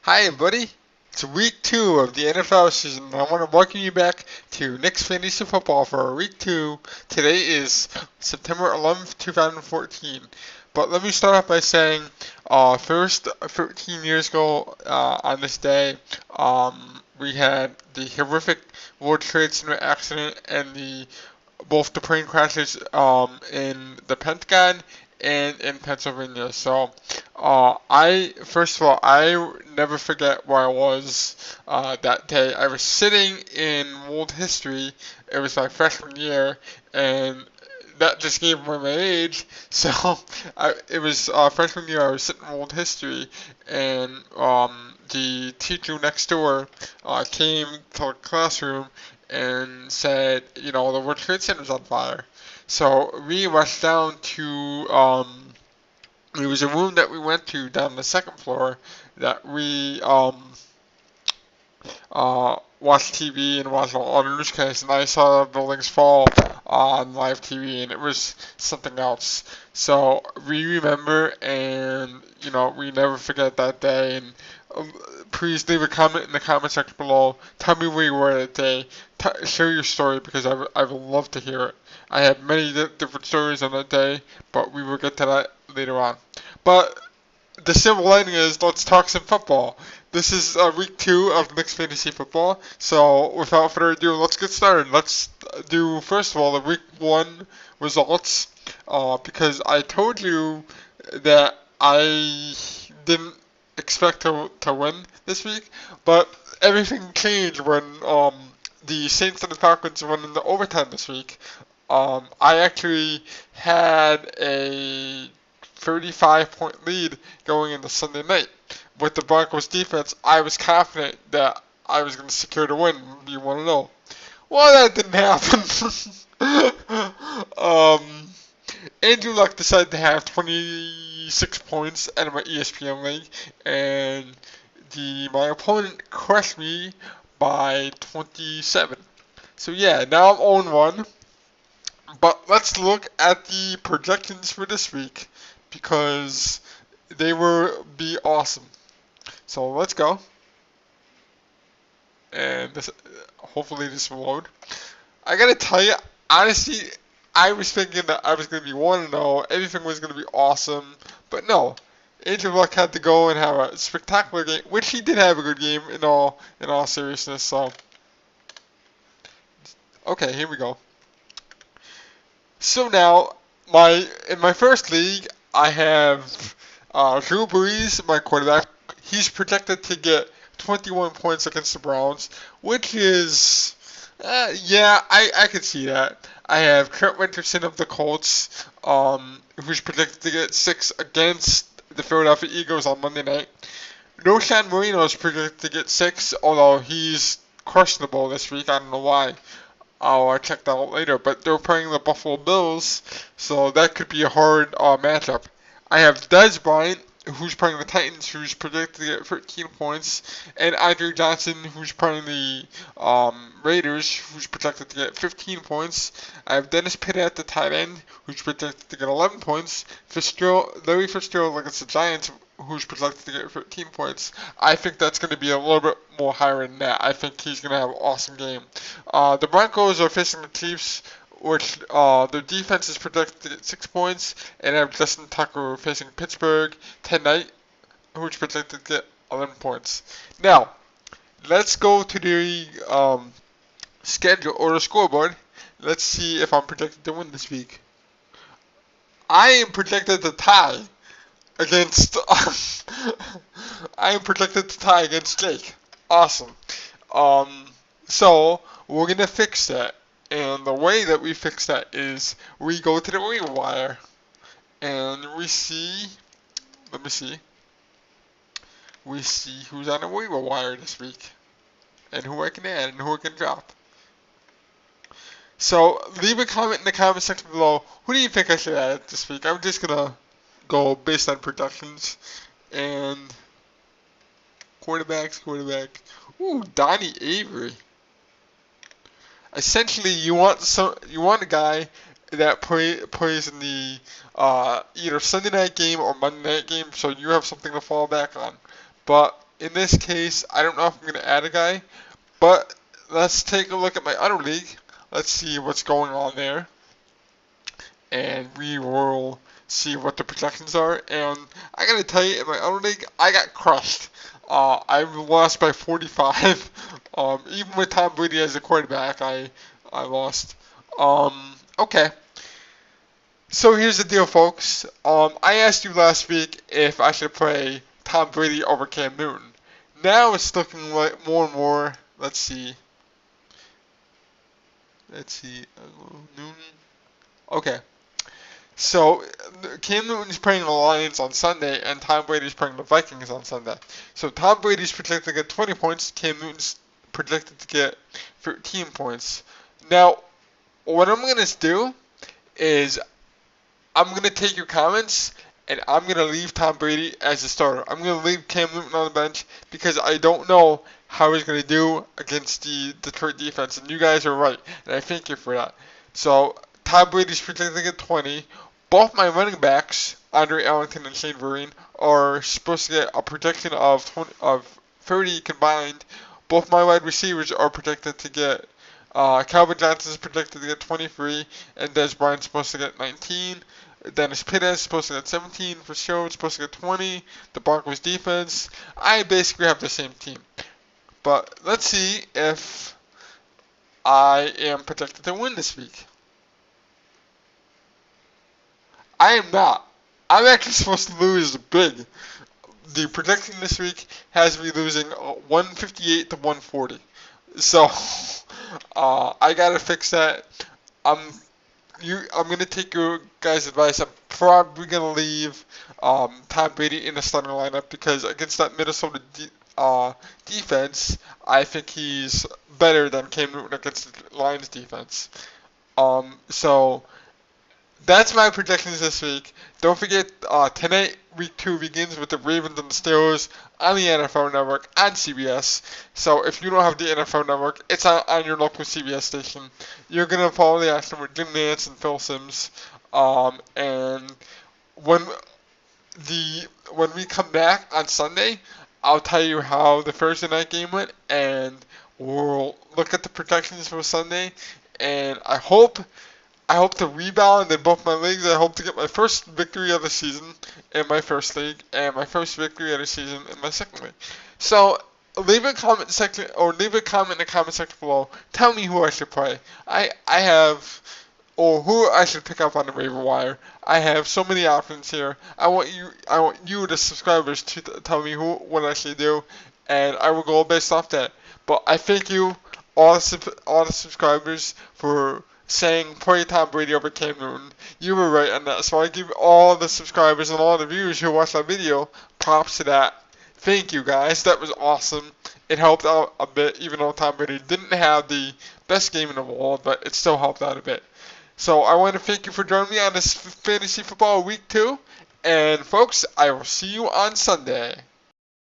Hi, everybody. It's week 2 of the NFL season. I want to welcome you back to Nick's Fantasy Football for week 2. Today is September 11th, 2014. But let me start off by saying, first, 13 years ago on this day, we had the horrific World Trade Center accident and both the plane crashes in the Pentagon and in Pennsylvania. So, I first of all, I never forget where I was that day. I was sitting in world history. It was my freshman year, and that just gave away my age. So, it was freshman year. I was sitting in world history, and the teacher next door came to the classroom and said, the World Trade Center's on fire. So we rushed down to, it was a room that we went to down the second floor that we watched TV and watched all the newscasts, and I saw the buildings fall on live TV, and it was something else. So we remember, and we never forget that day. And please leave a comment in the comment section below. Tell me where you were that day. Share your story because I would love to hear it. I have many different stories on that day, but we will get to that later on. But the silver lining is, let's talk some football. This is week 2 of Nick's Fantasy Football. So without further ado, let's get started. Let's do first of all the week 1 results, because I told you that I didn't expect to win this week, but everything changed when the Saints and the Falcons went into overtime this week. I actually had a 35-point lead going into Sunday night. With the Broncos defense, I was confident that I was going to secure the win. You want to know? Well, that didn't happen. Andrew Luck decided to have 26 points out of my ESPN league, and my opponent crushed me by 27. So yeah, now I'm 0-1. But let's look at the projections for this week because they will be awesome. So let's go. And hopefully this will load. I gotta tell you, honestly, I was thinking that I was gonna be 1-0, everything was gonna be awesome, but no. Andrew Luck had to go and have a spectacular game, which he did have a good game in all seriousness. So, okay, here we go. So now, in my first league, I have Drew Brees, my quarterback. He's projected to get 21 points against the Browns, which is, yeah, I could see that. I have Trent Richardson of the Colts, who's projected to get 6 against the Philadelphia Eagles on Monday night. Knowshon Moreno is projected to get 6, although he's questionable this week. I don't know why. I'll check that out later, but they're playing the Buffalo Bills, so that could be a hard matchup. I have Dez Bryant, who's playing the Titans, who's projected to get 13 points, and Andre Johnson, who's playing the Raiders, who's projected to get 15 points. I have Dennis Pitta at the tight end, who's projected to get 11 points. Larry Fitzgerald against the Giants, who's projected to get 13 points. I think that's going to be a little bit more higher than that. I think he's going to have an awesome game. The Broncos are facing the Chiefs, which their defense is projected to get 6 points, and I have Justin Tucker facing Pittsburgh tonight, who's projected to get 11 points. Now, let's go to the schedule or the scoreboard. Let's see if I'm projected to win this week. I am projected to tie against I am projected to tie against Jake. Awesome. So we're gonna fix that, and the way that we fix that is we go to the waiver wire and we see. Let me see. We see who's on the waiver wire this week, and who I can add and who I can drop. So leave a comment in the comment section below. Who do you think I should add this week? I'm just gonna go based on productions and quarterback. Ooh, Donnie Avery. Essentially, you want a guy that plays in the either Sunday night game or Monday night game, so you have something to fall back on. But in this case, I don't know if I'm going to add a guy, but let's take a look at my other league. Let's see what's going on there, and we will see what the projections are. And I gotta tell you, in my other league, I got crushed. I lost by 45. Even with Tom Brady as a quarterback, I lost. Okay. So here's the deal, folks. I asked you last week if I should play Tom Brady over Cam Newton. Now it's looking like more and more. Let's see. Newton. Okay. So Cam Newton's playing the Lions on Sunday, and Tom Brady's playing the Vikings on Sunday. So Tom Brady's projected to get 20 points. Cam Newton's projected to get 13 points. Now, what I'm gonna do is I'm going to take your comments, and I'm going to leave Tom Brady as a starter. I'm going to leave Cam Newton on the bench because I don't know how he's going to do against the Detroit defense, and you guys are right, and I thank you for that. So, Tom Brady's projected to get 20. Both my running backs, Andre Ellington and Shane Vereen, are supposed to get a projection of 30 combined. Both my wide receivers are projected to get Calvin Johnson is projected to get 23, and Dez Bryant's supposed to get 19. Dennis Pitt is supposed to get 17 for sure. It's supposed to get 20. The Broncos defense. I basically have the same team. But let's see if I am projected to win this week. I am not. I'm actually supposed to lose big. The projection this week has me losing 158 to 140. So I gotta fix that. I'm gonna take your guys' advice. I'm probably gonna leave Tom Brady in the starting lineup because against that Minnesota defense, I think he's better than Cam Newton against the Lions defense. So that's my predictions this week. Don't forget, tonight, week 2 begins with the Ravens and the Steelers on the NFL Network on CBS. So if you don't have the NFL Network, it's on your local CBS station. You're going to follow the action with Jim Nantz and Phil Simms. And when we come back on Sunday, I'll tell you how the Thursday night game went, and we'll look at the projections for Sunday. And I hope to rebound in both my leagues. I hope to get my first victory of the season in my first league and my first victory of the season in my second league. So leave a comment section or leave a comment in the comment section below. Tell me who I should play. Or who I should pick up on the waiver wire. I have so many options here. I want you, the subscribers, to tell me what I should do, and I will go based off that. But I thank you, all the subscribers, for saying play Tom Brady over Cam Newton. You were right on that, so I give all the subscribers and all the viewers who watched that video props to that. Thank you guys, that was awesome. It helped out a bit, even though Tom Brady didn't have the best game in the world, but it still helped out a bit. So I want to thank you for joining me on this Fantasy Football Week 2, and folks, I will see you on Sunday.